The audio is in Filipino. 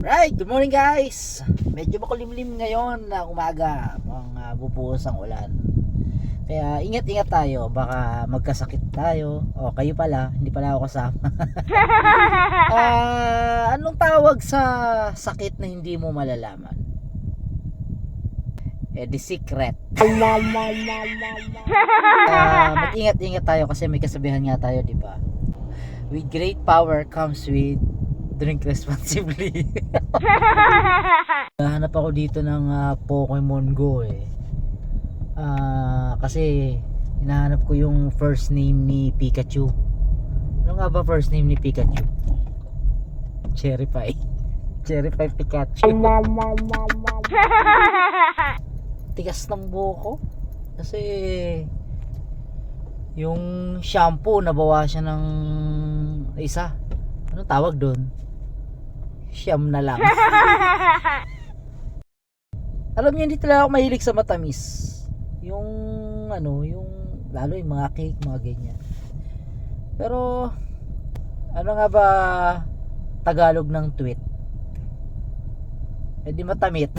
Right, good morning guys. Medyo makulimlim ngayon na umaga, mga bubuhos ang ulan. Kaya ingat-ingat tayo, baka magkasakit tayo. O kayo pala, hindi pala ako kasama. Anong tawag sa sakit na hindi mo malalaman? The secret. Mag-ingat-ingat tayo kasi may kasabihan nga tayo, di ba? With great power comes with drink responsibly. Hanap ako dito ng Pokemon Go kasi hinahanap ko yung first name ni Pikachu. Ano nga ba first name ni Pikachu? Cherry Pie. Cherry Pie Pikachu. Tigas ng buhok ko kasi yung shampoo nabawasan ng isa. Anong tawag doon? Siyam na lang. Alam niyo, hindi talaga ako mahilig sa matamis. Yung lalo yung mga cake, mga ganyan. Pero ano nga ba Tagalog ng tweet? Eh di matamit.